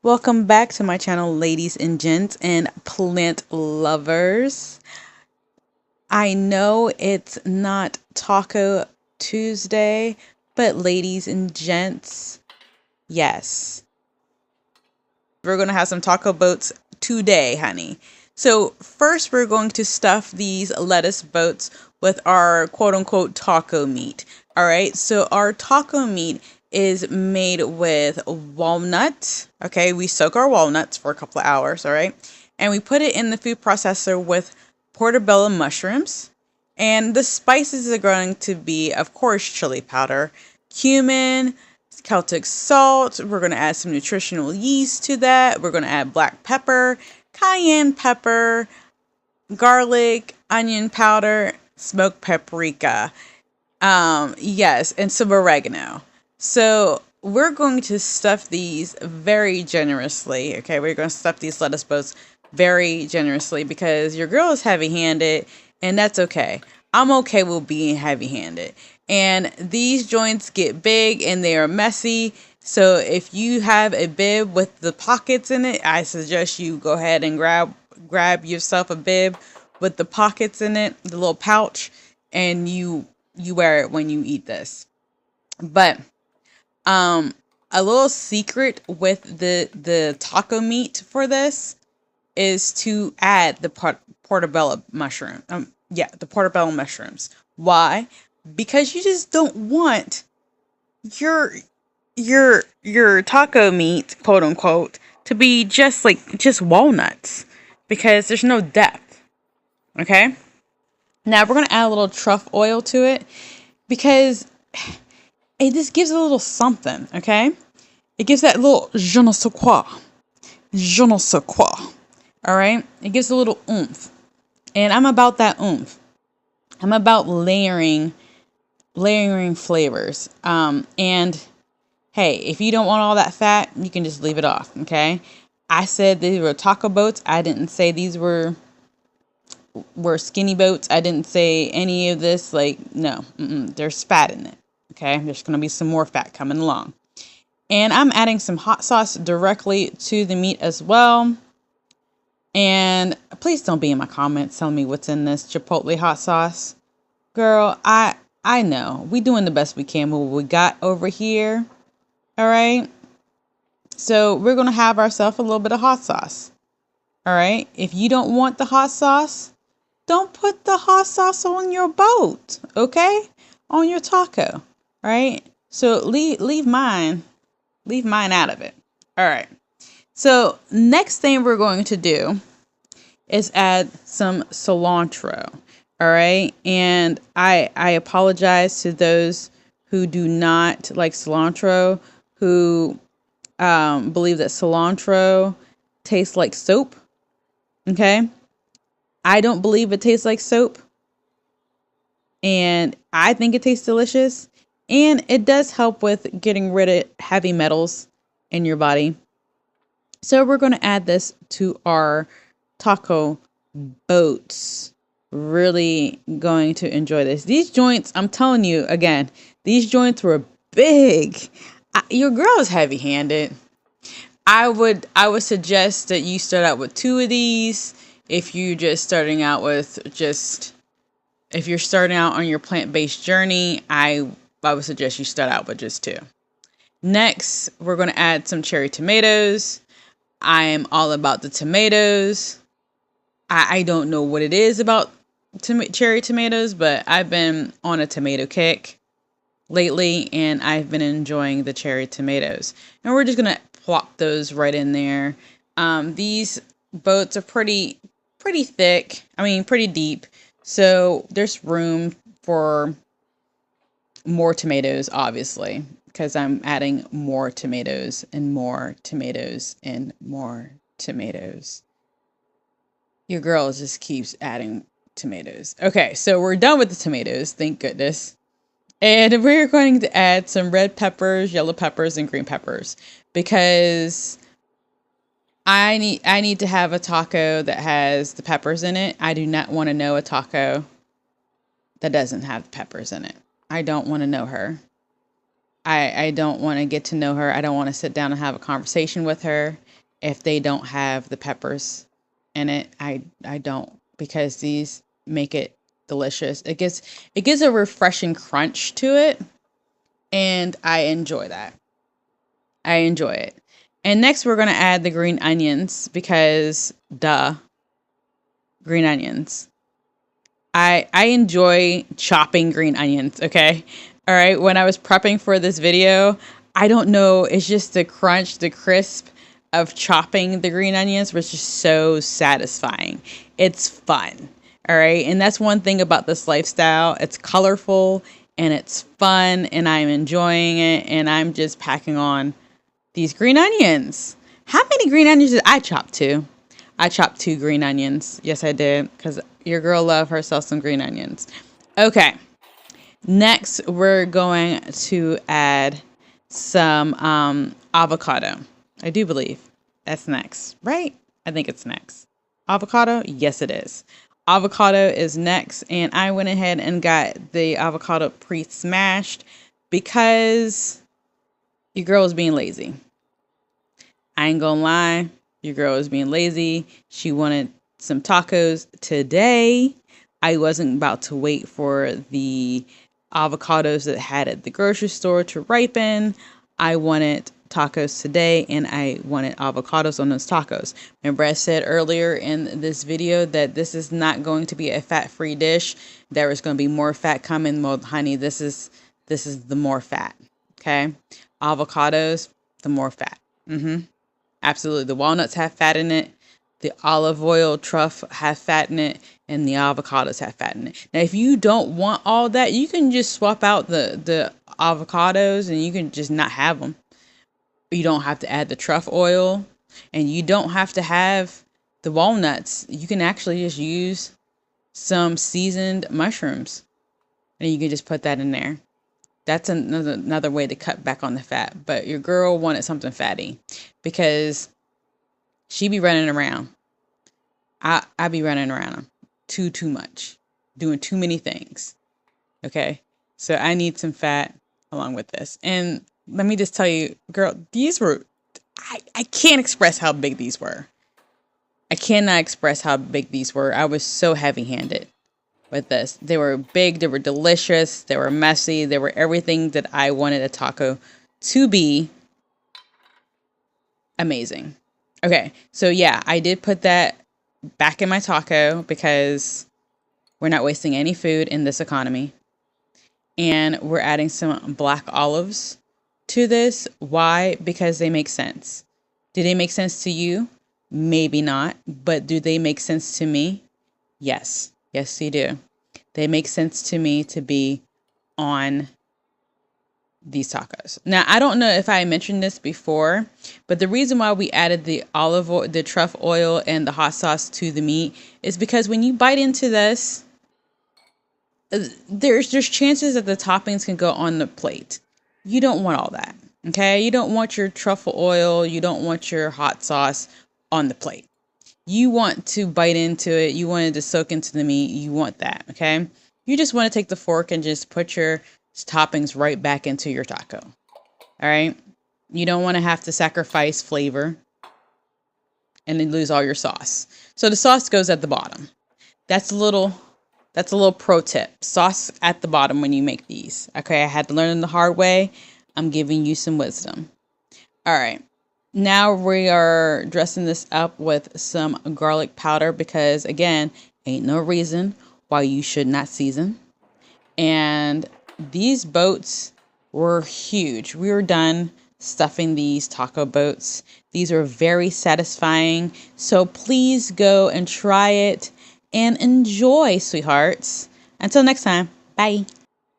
Welcome back to my channel, ladies and gents and plant lovers. I know it's not Taco Tuesday, but ladies and gents, yes, we're going to have some taco boats today, honey. So first we're going to stuff these lettuce boats with our quote unquote taco meat. All right, so our taco meat is made with walnut. Okay, we soak our walnuts for a couple of hours, all right? And we put it in the food processor with portobello mushrooms. And the spices are going to be, of course, chili powder, cumin, Celtic salt. We're going to add some nutritional yeast to that. We're going to add black pepper, cayenne pepper, garlic, onion powder, smoked paprika. Yes, and some oregano. So we're going to stuff these very generously. Okay, we're going to stuff these lettuce boats very generously because your girl is heavy-handed, and that's okay. I'm okay with being heavy-handed. And these joints get big and they are messy. So if you have a bib with the pockets in it, I suggest you go ahead and grab yourself a bib with the pockets in it, the little pouch, and you wear it when you eat this. But a little secret with the taco meat for this is to add the portobello mushroom. The portobello mushrooms. Why? Because you just don't want your taco meat, quote unquote, to be just walnuts, because there's no depth. Okay? Now we're gonna add a little truffle oil to it because it just gives a little something, okay? It gives that little je ne sais quoi. Je ne sais quoi. All right? It gives a little oomph. And I'm about that oomph. I'm about layering flavors. And hey, if you don't want all that fat, you can just leave it off, okay? I said these were taco boats. I didn't say these were skinny boats. I didn't say any of this. No, there's fat in it. Okay, there's going to be some more fat coming along. And I'm adding some hot sauce directly to the meat as well. And please don't be in my comments telling me what's in this Chipotle hot sauce. Girl, I know. We doing the best we can with what we got over here. All right? So we're going to have ourselves a little bit of hot sauce. All right? If you don't want the hot sauce, don't put the hot sauce on your boat, okay? On your taco, right? So leave mine out of it. All right. So next thing we're going to do is add some cilantro. All right. And I apologize to those who do not like cilantro, who believe that cilantro tastes like soap. Okay. I don't believe it tastes like soap. And I think it tastes delicious. And it does help with getting rid of heavy metals in your body. So we're going to add this to our taco boats. Really going to enjoy this. These joints, I'm telling you again, these joints were big. Your girl is heavy-handed. I would suggest that you start out with 2 of these. If you're starting out on your plant-based journey, I would suggest you start out with just 2. Next, we're going to add some cherry tomatoes. I am all about the tomatoes. I don't know what it is about cherry tomatoes, but I've been on a tomato kick lately, and I've been enjoying the cherry tomatoes. And we're just going to plop those right in there. These boats are pretty thick. Pretty deep. So there's room for more tomatoes, obviously, because I'm adding more tomatoes and more tomatoes and more tomatoes. Your girl just keeps adding tomatoes. Okay, so we're done with the tomatoes. Thank goodness. And we're going to add some red peppers, yellow peppers, and green peppers because I need to have a taco that has the peppers in it. I do not want to know a taco that doesn't have peppers in it. I don't want to know her. I don't want to get to know her. I don't want to sit down and have a conversation with her if they don't have the peppers in it. I don't, because these make it delicious. It gives a refreshing crunch to it, and I enjoy that. I enjoy it. And next we're going to add the green onions because duh, green onions. I enjoy chopping green onions, okay? All right, when I was prepping for this video, I don't know, it's just the crunch, the crisp of chopping the green onions was just so satisfying. It's fun. All right, and that's one thing about this lifestyle. It's colorful and it's fun and I'm enjoying it, and I'm just packing on these green onions. How many green onions did I chop? Two. I chopped 2 green onions. Yes, I did, because your girl love herself some green onions. Okay. Next, we're going to add some avocado. I do believe that's next, right? I think it's next. Avocado? Yes, it is. Avocado is next, and I went ahead and got the avocado pre-smashed because your girl was being lazy. I ain't gonna lie, your girl was being lazy. She wanted some tacos today. I wasn't about to wait for the avocados that had at the grocery store to ripen. I wanted tacos today, and I wanted avocados on those tacos. Remember I said earlier in this video that this is not going to be a fat-free dish. There is going to be more fat coming. Well, honey, this is the more fat. Okay, avocados, the more fat. Absolutely. The walnuts have fat in it. The olive oil truff have fat in it, and the avocados have fat in it. Now, if you don't want all that, you can just swap out the avocados and you can just not have them. You don't have to add the truff oil, and you don't have to have the walnuts. You can actually just use some seasoned mushrooms, and you can just put that in there. That's another way to cut back on the fat. But your girl wanted something fatty because she be running around. I be running around too much, doing too many things. Okay, so I need some fat along with this. And let me just tell you, girl, these were, I can't express how big these were. I cannot express how big these were. I was so heavy-handed with this. They were big, they were delicious, they were messy, they were everything that I wanted a taco to be. Amazing. Okay, so yeah, I did put that back in my taco because we're not wasting any food in this economy. And we're adding some black olives to this. Why? Because they make sense. Do they make sense to you? Maybe not, but do they make sense to me? Yes. Yes, they do. They make sense to me to be on these tacos. Now, I don't know if I mentioned this before, but the reason why we added the olive oil, the truff oil, and the hot sauce to the meat is because when you bite into this, there's chances that the toppings can go on the plate. You don't want all that. Okay? You don't want your truffle oil, you don't want your hot sauce on the plate. You want to bite into it, you want it to soak into the meat, you want that, okay? You just want to take the fork and just put your toppings right back into your taco. All right? You don't want to have to sacrifice flavor and then lose all your sauce. So the sauce goes at the bottom. That's a little pro tip. Sauce at the bottom when you make these. Okay, I had to learn it the hard way. I'm giving you some wisdom. All right. Now we are dressing this up with some garlic powder because, again, ain't no reason why you should not season. And these boats were huge. We were done stuffing these taco boats. These are very satisfying. So please go and try it and enjoy, sweethearts. Until next time, bye.